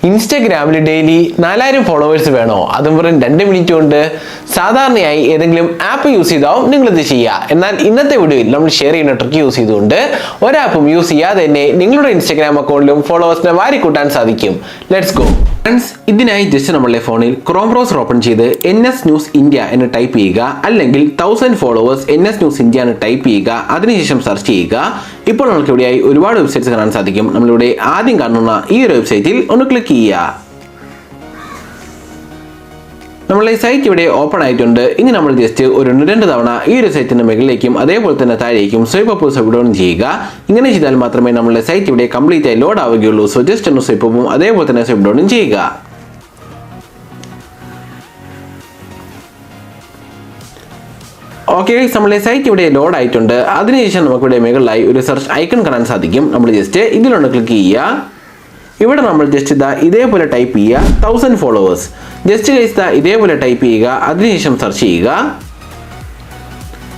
ഇൻസ്റ്റാഗ്രാമിൽ daily 4000 followers വേണോ? അതും വെറും 2 മിനിറ്റ് കൊണ്ട്. സാധാരണയായി ഏതെങ്കിലും ആപ്പ് യൂസ് ചെയ്താവും നിങ്ങൾ ഇത് ചെയ്യുക. എന്നാൽ ഇന്നത്തെ വീഡിയോയിൽ നമ്മൾ ഷെയർ ചെയ്യുന്ന ട്രിക്ക് യൂസ് ചെയ്തുകൊണ്ട് ഒരാപ്പും യൂസ് ചെയ്യാതെ തന്നെ നിങ്ങളുടെ ഇൻസ്റ്റാഗ്രാം അക്കൗണ്ടിലും ഫോളോവേഴ്സിനെ വാരിക്കൂട്ടാൻ സാധിക്കും. Let's go. ഫ്രണ്ട്സ്, ഇതിനായി ജസ്റ്റ് നമ്മളുടെ ഫോണിൽ ക്രോം ബ്രൗസർ ഓപ്പൺ ചെയ്ത് NS ന്യൂസ് ഇന്ത്യ എന്ന് ടൈപ്പ് ചെയ്യുക, അല്ലെങ്കിൽ 1000 ഫോളോവേഴ്സ് NS ന്യൂസ് ഇന്ത്യ എന്ന് ടൈപ്പ് ചെയ്യുക. അതിനുശേഷം സെർച്ച് ചെയ്യുക. ഇപ്പോൾ നമുക്ക് ഇവിടെയായി ഒരുപാട് വെബ്സൈറ്റ്സ് കാണാൻ സാധിക്കും. നമ്മളിവിടെ ആദ്യം കാണുന്ന ഈ ഒരു വെബ്സൈറ്റിൽ ഒന്ന് ക്ലിക്ക് ചെയ്യുക. നമ്മളെ സൈറ്റ് ഇവിടെ ഓപ്പൺ ആയിട്ടുണ്ട്. ഇനി നമ്മൾ ജസ്റ്റ് ഒരു 2 തവണ ഈ ഒരു സൈറ്റിന്റെ മുകളിലേക്കും അതേപോലെ തന്നെ താഴേക്കും സ്വൈപ്പ് അപ്പ് സ്വൈപ്പ് ഡൗൺ ചെയ്യുക. ഇങ്ങനെ ചെയ്താൽ മാത്രമേ നമ്മുടെ സൈറ്റ് ഇവിടെ കംപ്ലീറ്റ് ആയി ലോഡ് ആവുകയുള്ളൂ. സോ ജസ്റ്റ് ഒന്ന് സ്വൈപ്പ് അപ്പും അതേപോലെ തന്നെ സ്വൈപ്പ് ഡൗണും ചെയ്യുക. ഓക്കെ, നമ്മളെ സൈറ്റ് ഇവിടെ ലോഡ് ആയിട്ടുണ്ട്. അതിനുശേഷം നമുക്കിവിടെ മുകളിലായി ഒരു സെർച്ച് ഐക്കൺ കാണാൻ സാധിക്കും. നമ്മൾ ജസ്റ്റ് ഇതിലൊന്ന് ക്ലിക്ക് ചെയ്യുക. ഇവിടെ നമ്മൾ ജസ്റ്റ് ഇതേപോലെ ടൈപ്പ് ചെയ്യുക 1000 ഫോളോവേഴ്സ്. ജസ്റ്റ് ഇതേപോലെ ടൈപ്പ് ചെയ്യുക. അതിനുശേഷം സെർച്ച് ചെയ്യുക.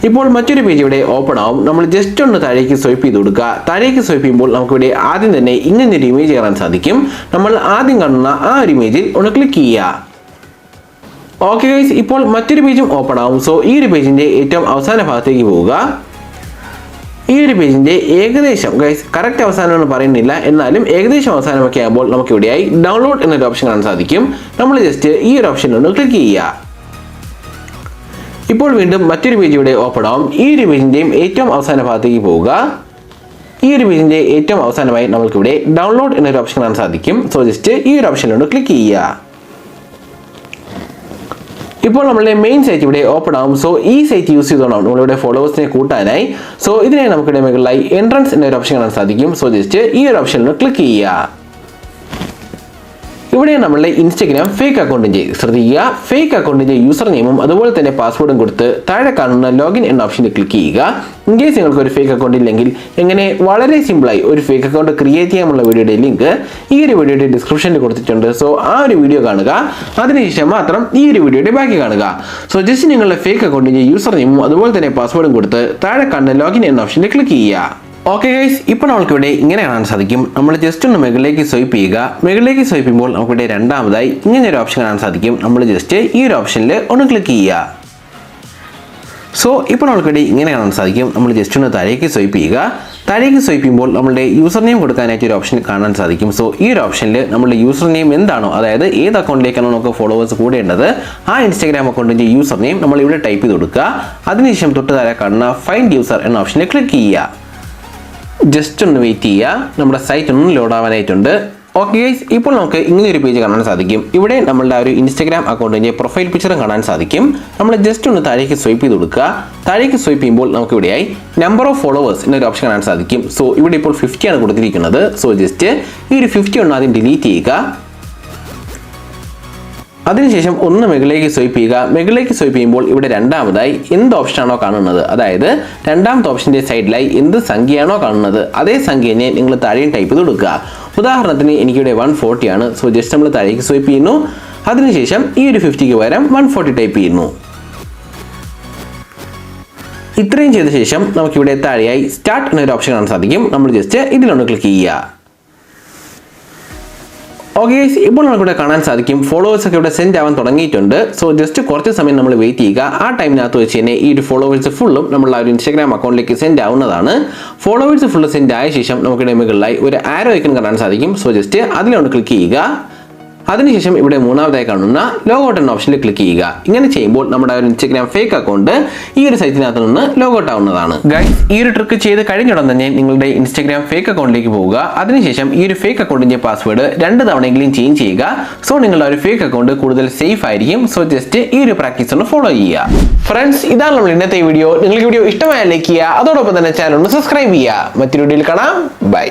ഇപ്പോൾ മറ്റൊരു പേജ് ഇവിടെ ഓപ്പൺ ആവും. നമ്മൾ ജസ്റ്റ് ഒന്ന് താഴേക്ക് സ്വൈപ്പ് ചെയ്ത് കൊടുക്കുക. താഴേക്ക് സ്വൈപ്പ് ചെയ്യുമ്പോൾ നമുക്കിവിടെ ആദ്യം തന്നെ ഇങ്ങനൊരു ഇമേജ് കാണാൻ സാധിക്കും. നമ്മൾ ആദ്യം കാണുന്ന ആ ഒരു ഇമേജിൽ ഒന്ന് ക്ലിക്ക് ചെയ്യുക. ഓക്കെ ഗൈസ്, ഇപ്പോൾ മറ്റൊരു പേജും ഓപ്പൺ ആവും. സോ ഈ ഒരു പേജിന്റെ ഏറ്റവും അവസാന ഭാഗത്തേക്ക് പോവുക. ഈ ഒരു പേജിന്റെ ഏകദേശം ഗൈസ് കറക്റ്റ് അവസാനം എന്ന് പറയുന്നില്ല, എന്നാലും ഏകദേശം അവസാനമൊക്കെ ആകുമ്പോൾ നമുക്ക് ഇവിടെയായി ഡൗൺലോഡ് എന്നൊരു ഓപ്ഷൻ കാണാൻ സാധിക്കും. നമ്മൾ ജസ്റ്റ് ഈ ഒരു ഓപ്ഷനിലൊന്ന് ക്ലിക്ക് ചെയ്യുക. ഇപ്പോൾ വീണ്ടും മറ്റൊരു പേജ് ഇവിടെ ഓപ്പൺ ആവും. ഈ ഒരു പേജിന്റെയും ഏറ്റവും അവസാന ഭാഗത്തേക്ക് പോവുക. ഈ ഒരു പേജിന്റെ ഏറ്റവും അവസാനമായി നമുക്കിവിടെ ഡൗൺലോഡ് എന്നൊരു ഓപ്ഷൻ കാണാൻ സാധിക്കും. സോ ജസ്റ്റ് ഈ ഒരു ഓപ്ഷനിലൊന്ന് ക്ലിക്ക് ചെയ്യുക. ഇപ്പോൾ നമ്മളുടെ മെയിൻ സൈറ്റ് ഇവിടെ ഓപ്പൺ ആവും. സോ ഈ സൈറ്റ് യൂസ് ചെയ്തോണം നമ്മളിവിടെ ഫോളോവേഴ്സിനെ കൂട്ടാനായി. സോ ഇതിനായി നമുക്കിവിടെ മുകളിലായി എൻട്രൻസ് എന്നൊരു ഓപ്ഷൻ കാണാൻ സാധിക്കും. സോ ജസ്റ്റ് ഈ ഒരു ഓപ്ഷനിൽ ക്ലിക്ക് ചെയ്യുക. ഇവിടെ നമ്മളുടെ ഇൻസ്റ്റാഗ്രാം ഫേക്ക് അക്കൗണ്ടിന്റെ ശ്രദ്ധിക്കുക, ഫേക്ക് അക്കൗണ്ടിന്റെ യൂസർ നെയിമും അതുപോലെ തന്നെ പാസ്വേഡും കൊടുത്ത് താഴെ കാണുന്ന ലോഗിൻ എന്ന ഓപ്ഷനിൽ ക്ലിക്ക് ചെയ്യുക. ഇൻ കേസ് നിങ്ങൾക്ക് ഒരു ഫേക്ക് അക്കൗണ്ട് ഇല്ലെങ്കിൽ എങ്ങനെ വളരെ സിമ്പിളായി ഒരു ഫേക്ക് അക്കൗണ്ട് ക്രിയേറ്റ് ചെയ്യാനുള്ള വീഡിയോയുടെ ലിങ്ക് ഈ ഒരു വീഡിയോയുടെ ഡിസ്ക്രിപ്ഷനിൽ കൊടുത്തിട്ടുണ്ട്. സോ ആ ഒരു വീഡിയോ കാണുക. അതിനുശേഷം മാത്രം ഈ ഒരു വീഡിയോയുടെ ബാക്കി കാണുക. സോ ജസ്റ്റ് നിങ്ങളുടെ ഫേക്ക് അക്കൗണ്ടിന്റെ യൂസർ നെയിമും അതുപോലെ തന്നെ പാസ്വേഡും കൊടുത്ത് താഴെ കാണുന്ന ലോഗിൻ എന്ന ഓപ്ഷനിൽ ക്ലിക്ക് ചെയ്യുക. ഓക്കെ ഗൈസ്, ഇപ്പോൾ നമുക്കിവിടെ ഇങ്ങനെ കാണാൻ സാധിക്കും. നമ്മൾ ജസ്റ്റ് ഒന്ന് മുകളിലേക്ക് സ്വൈപ്പ് ചെയ്യുക. മുകളിലേക്ക് സ്വൈപ്പ് ചെയ്യുമ്പോൾ നമുക്കിവിടെ രണ്ടാമതായി ഇങ്ങനെ ഒരു ഓപ്ഷൻ കാണാൻ സാധിക്കും. നമ്മൾ ജസ്റ്റ് ഈ ഒരു ഓപ്ഷനിൽ ഒന്ന് ക്ലിക്ക് ചെയ്യുക. സോ ഇപ്പോൾ നമുക്കിവിടെ ഇങ്ങനെ കാണാൻ സാധിക്കും. നമ്മൾ ജസ്റ്റ് ഒന്ന് താഴേക്ക് സ്വൈപ്പ് ചെയ്യുക. താഴേക്ക് സ്വൈപ്പ് ചെയ്യുമ്പോൾ നമ്മളുടെ യൂസർ നെയിം കൊടുക്കാനായിട്ട് ഒരു ഓപ്ഷൻ കാണാൻ സാധിക്കും. സോ ഈ ഒരു ഓപ്ഷനിൽ നമ്മുടെ യൂസർ നെയിം എന്താണോ, അതായത് ഏത് അക്കൗണ്ടിലേക്കാണോ നമുക്ക് ഫോളോവേഴ്സ് കൂടേണ്ടത് ആ ഇൻസ്റ്റാഗ്രാം അക്കൗണ്ടിന്റെ യൂസർ നെയിം നമ്മൾ ഇവിടെ ടൈപ്പ് ചെയ്ത് കൊടുക്കുക. അതിനുശേഷം തൊട്ട് താഴെ കാണുന്ന ഫൈൻഡ് യൂസർ എന്ന ഓപ്ഷനിൽ ക്ലിക്ക് ചെയ്യുക. ജസ്റ്റ് ഒന്ന് വെയിറ്റ് ചെയ്യുക. നമ്മുടെ സൈറ്റ് ഒന്ന് ലോഡ് ആവാനായിട്ടുണ്ട്. ഓക്കെ ഗൈസ്, ഇപ്പോൾ നമുക്ക് ഇങ്ങനെ ഒരു പേജ് കാണാൻ സാധിക്കും. ഇവിടെ നമ്മളുടെ ഒരു ഇൻസ്റ്റാഗ്രാം അക്കൗണ്ടിന്റെ പ്രൊഫൈൽ പിക്ചറും കാണാൻ സാധിക്കും. നമ്മൾ ജസ്റ്റ് ഒന്ന് താഴേക്ക് സ്വൈപ്പ് ചെയ്ത് കൊടുക്കുക. താഴേക്ക് സ്വൈപ്പ് ചെയ്യുമ്പോൾ നമുക്ക് ഇവിടെയായി നമ്പർ ഓഫ് ഫോളോവേഴ്സ് എന്നൊരു ഓപ്ഷൻ കാണാൻ സാധിക്കും. സോ ഇവിടെ ഇപ്പോൾ 50 ആണ് കൊടുത്തിരിക്കുന്നത്. സോ ജസ്റ്റ് ഈ ഒരു 50 ഒന്ന് ആദ്യം ഡിലീറ്റ് ചെയ്യുക. അതിനുശേഷം ഒന്ന് മുകളിലേക്ക് സ്വൈപ്പ് ചെയ്യുക. മുകളിലേക്ക് സ്വൈപ്പ് ചെയ്യുമ്പോൾ ഇവിടെ രണ്ടാമതായി എന്ത് ഓപ്ഷനാണോ കാണുന്നത്, അതായത് രണ്ടാമത്തെ ഓപ്ഷന്റെ സൈഡിലായി എന്ത് സംഖ്യയാണോ കാണുന്നത് അതേ സംഖ്യനെ നിങ്ങൾ താഴെയും ടൈപ്പ് ചെയ്ത് കൊടുക്കുക. ഉദാഹരണത്തിന് എനിക്കിവിടെ 140 ആണ്. സോ ജസ്റ്റ് നമ്മൾ താഴേക്ക് സ്വൈപ്പ് ചെയ്യുന്നു. അതിനുശേഷം ഈ ഒരു 50ക്ക് പകരം 140 ടൈപ്പ് ചെയ്യുന്നു. ഇത്രയും ചെയ്ത ശേഷം നമുക്കിവിടെ താഴെയായി സ്റ്റാർട്ട് എന്നൊരു ഓപ്ഷൻ കാണാൻ സാധിക്കും. നമ്മൾ ജസ്റ്റ് ഇതിലൊന്ന് ക്ലിക്ക് ചെയ്യുക. ഓക്കെ ഗൈസ്, ഇപ്പോൾ നമുക്കിവിടെ കാണാൻ സാധിക്കും ഫോളോവേഴ്സ് ഒക്കെ ഇവിടെ സെൻഡ് ആവാൻ തുടങ്ങിയിട്ടുണ്ട്. സോ ജസ്റ്റ് കുറച്ച് സമയം നമ്മൾ വെയിറ്റ് ചെയ്യുക. ആ ടൈമിനകത്ത് വെച്ച് തന്നെ ഈ ഒരു ഫോളോവേഴ്സ് ഫുള്ളും നമ്മൾ ആ ഒരു ഇൻസ്റ്റാഗ്രാം അക്കൗണ്ടിലേക്ക് സെൻഡ് ആവുന്നതാണ്. ഫോളോവേഴ്സ് ഫുള്ള് സെൻഡ് ആയ ശേഷം നമുക്കിവിടെ മുകളിലായി ഒരു ആരോ ഐക്കൺ കാണാൻ സാധിക്കും. സോ ജസ്റ്റ് അതിലൊന്ന് ക്ലിക്ക് ചെയ്യുക. അതിനുശേഷം ഇവിടെ മൂന്നാമതായി കാണുന്ന ലോഗൗട്ട് എന്ന ഓപ്ഷനിൽ ക്ലിക്ക് ചെയ്യുക. ഇങ്ങനെ ചെയ്യുമ്പോൾ നമ്മുടെ ഒരു ഇൻസ്റ്റാഗ്രാം ഫേക്ക് അക്കൗണ്ട് ഈ ഒരു സൈറ്റിനകത്ത് നിന്ന് ലോഗൗട്ട് ആവുന്നതാണ്. ഗൈസ്, ഈ ഒരു ട്രിക്ക് ചെയ്ത് കഴിഞ്ഞുടൻ തന്നെ നിങ്ങളുടെ ഇൻസ്റ്റാഗ്രാം ഫേക്ക് അക്കൗണ്ടിലേക്ക് പോവുക. അതിനുശേഷം ഈ ഒരു ഫേക്ക് അക്കൗണ്ടിന്റെ പാസ്വേഡ് 2 തവണയെങ്കിലും ചേഞ്ച് ചെയ്യുക. സോ നിങ്ങളുടെ ഒരു ഫേക്ക് അക്കൗണ്ട് കൂടുതൽ സേഫ് ആയിരിക്കും. സോ ജസ്റ്റ് ഈ ഒരു പ്രാക്ടീസ് ഒന്ന് ഫോളോ ചെയ്യുക. ഫ്രണ്ട്സ്, ഇതാണ് നമ്മൾ ഇന്നത്തെ വീഡിയോ. നിങ്ങൾക്ക് വീഡിയോ ഇഷ്ടമായ ലൈക്ക് ചെയ്യുക. അതോടൊപ്പം തന്നെ ചാനൽ ഒന്ന് സബ്സ്ക്രൈബ് ചെയ്യുക. മറ്റൊരു വീഡിയോയിൽ കാണാം. ബൈ.